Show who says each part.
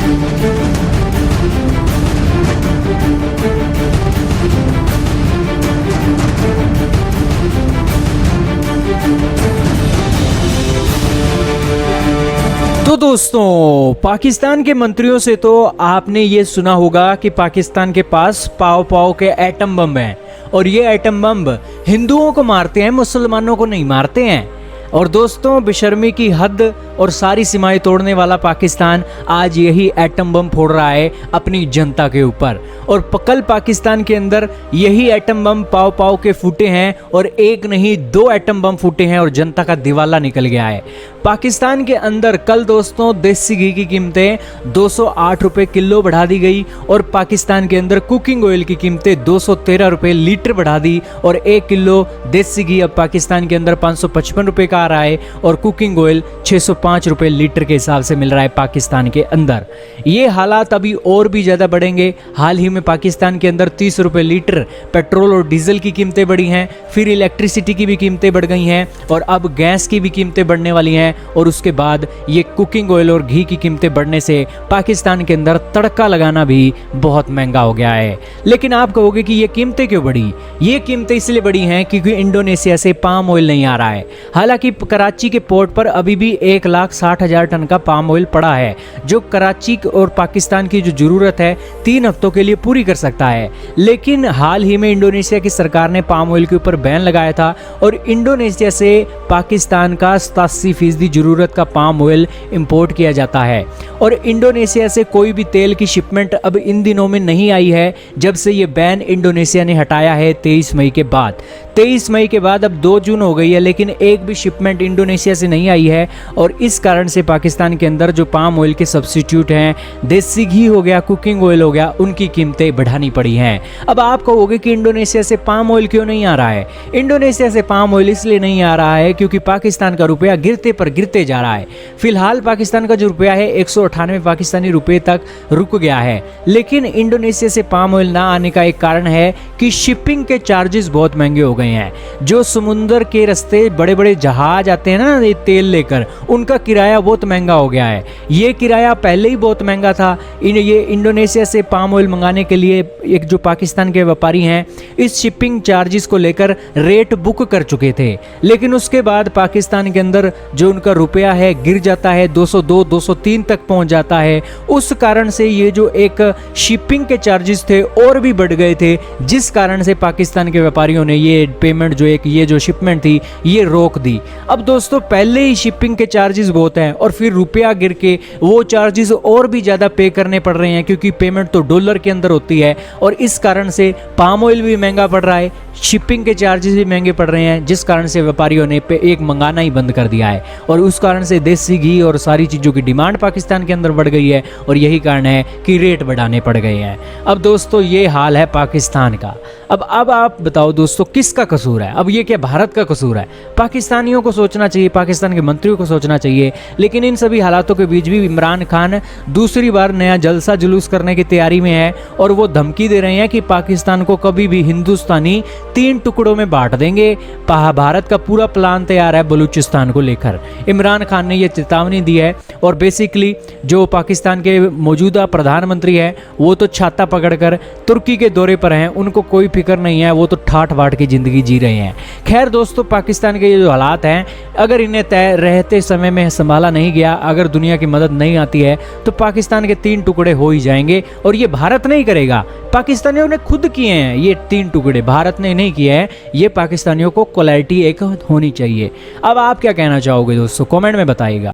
Speaker 1: तो दोस्तों, पाकिस्तान के मंत्रियों से तो आपने ये सुना होगा कि पाकिस्तान के पास पाव पाव के एटम बम हैं और ये एटम बम हिंदुओं को मारते हैं, मुसलमानों को नहीं मारते हैं। और दोस्तों, बेशर्मी की हद और सारी सीमाएं तोड़ने वाला पाकिस्तान आज यही एटम बम फोड़ रहा है अपनी जनता के ऊपर। और कल पाकिस्तान के अंदर यही एटम बम पाव पाव के फूटे हैं और एक नहीं 2 एटम बम फूटे हैं और जनता का दिवाला निकल गया है। पाकिस्तान के अंदर कल दोस्तों देसी घी की कीमतें 208 रुपये किलो बढ़ा दी गई और पाकिस्तान के अंदर कुकिंग ऑयल की कीमतें 213 रुपये लीटर बढ़ा दी और 1 किलो देसी घी अब पाकिस्तान के अंदर 555 रुपये का आ रहा है और कुकिंग ऑयल 605 रुपये लीटर के हिसाब से मिल रहा है पाकिस्तान के अंदर। ये हालात अभी और भी ज़्यादा बढ़ेंगे। हाल ही में पाकिस्तान के अंदर 30 रुपये लीटर पेट्रोल और डीजल की कीमतें बढ़ी हैं, फिर इलेक्ट्रिसिटी की भी कीमतें बढ़ गई हैं और अब गैस की भी कीमतें बढ़ने वाली हैं और उसके बाद ये कुकिंग ऑयल और घी की कीमतें बढ़ने से पाकिस्तान के अंदर तड़का लगाना भी बहुत महंगा हो गया है। लेकिन आप कहोगे कि ये कीमतें क्यों बढ़ी? ये कीमतें इसलिए बढ़ी हैं क्योंकि इंडोनेशिया से पाम ऑयल नहीं आ रहा है। हालांकि कराची के पोर्ट पर अभी भी 1,60,000 टन का पाम ऑयल पड़ा है जो कराची और पाकिस्तान की जो जरूरत है 3 हफ्तों के लिए पूरी कर सकता है। लेकिन हाल ही में इंडोनेशिया की सरकार ने पाम ऑयल के ऊपर बैन लगाया था और इंडोनेशिया से पाकिस्तान का 87% जरूरत का पाम ऑयल इंपोर्ट किया जाता है। और इंडोनेशिया से कोई भी तेल की शिपमेंट अब इन दिनों में नहीं आई है जब से ये बैन इंडोनेशिया ने हटाया है 23 मई के बाद। 23 मई के बाद अब 2 जून हो गई है लेकिन एक भी शिपमेंट इंडोनेशिया से नहीं आई है और इस कारण से पाकिस्तान के अंदर जो पाम ऑयल के सब्स्टिट्यूट हैं, देसी घी हो गया, कुकिंग ऑयल हो गया, उनकी कीमतें बढ़ानी पड़ी हैं। अब आप कहोगे कि इंडोनेशिया से पाम ऑयल क्यों नहीं आ रहा है? इंडोनेशिया से पाम ऑयल इसलिए नहीं आ रहा है क्योंकि पाकिस्तान का रुपया गिरते पर गिरते जा रहा है। फिलहाल पाकिस्तान का जो रुपया है 198 पाकिस्तानी रुपये तक रुक गया है। लेकिन इंडोनेशिया से पाम ऑयल ना आने का एक कारण है कि शिपिंग के चार्जेस बहुत महंगे हो गए हैं। जो समुद्र के रास्ते बड़े बड़े जहाज आते हैं ना ये तेल लेकर, उनका किराया बहुत महंगा हो गया है। ये किराया पहले ही बहुत महंगा था। ये इंडोनेशिया से पाम ऑयल मंगाने के लिए एक जो पाकिस्तान के व्यापारी हैं इस शिपिंग चार्जेस को लेकर रेट बुक कर चुके थे। लेकिन उसके बाद पाकिस्तान के अंदर जो उनका रुपया है गिर जाता है, 202 203 तक पहुंच जाता है। उस कारण से ये जो एक शिपिंग के चार्जेस थे और भी बढ़ गए थे, जिस कारण से पाकिस्तान के व्यापारियों ने ये पेमेंट जो एक ये जो शिपमेंट थी ये रोक दी। अब दोस्तों पहले ही शिपिंग के चार्जेस बहुत हैं और फिर रुपया गिर के वो चार्जेस और भी ज़्यादा पे करने पड़ रहे हैं क्योंकि पेमेंट तो डॉलर के अंदर होती है और इस कारण से पाम ऑयल भी महंगा पड़ रहा है, शिपिंग के चार्जेस भी महंगे पड़ रहे हैं, जिस कारण से व्यापारियों ने एक मंगाना ही बंद कर दिया है और उस कारण से देसी घी और सारी चीज़ों की डिमांड पाकिस्तान के अंदर बढ़ गई है और यही कारण है कि रेट बढ़ाने पड़ गए हैं। अब दोस्तों ये हाल है पाकिस्तान का। अब आप बताओ दोस्तों किसका कसूर है? अब ये क्या भारत का कसूर है? पाकिस्तानियों को सोचना चाहिए, पाकिस्तान के मंत्रियों को सोचना चाहिए। लेकिन इन सभी हालातों के बीच भी इमरान खान दूसरी बार नया जलसा जुलूस करने की तैयारी में है और वो धमकी दे रहे हैं कि पाकिस्तान को कभी भी हिंदुस्तानी 3 टुकड़ों में बांट देंगे। भारत का पूरा प्लान तैयार है बलूचिस्तान को लेकर। इमरान खान ने यह चेतावनी दी है और बेसिकली जो पाकिस्तान के मौजूदा प्रधानमंत्री है वो तो छाता पकड़कर तुर्की के दौरे पर हैं, उनको कोई फिक्र नहीं है, वो तो ठाठ बाट की जिंदगी जी रहे हैं। खैर दोस्तों, पाकिस्तान के ये जो हालात हैं अगर इन्हें तय रहते समय में संभाला नहीं गया, अगर दुनिया की मदद नहीं आती है तो पाकिस्तान के 3 टुकड़े हो ही जाएंगे और ये भारत नहीं करेगा, पाकिस्तानियों ने खुद किए हैं ये 3 टुकड़े, भारत ने नहीं किए हैं। ये पाकिस्तानियों को क्वालिटी एक होनी चाहिए। अब आप क्या कहना चाहोगे दोस्तों, कमेंट में बताइएगा।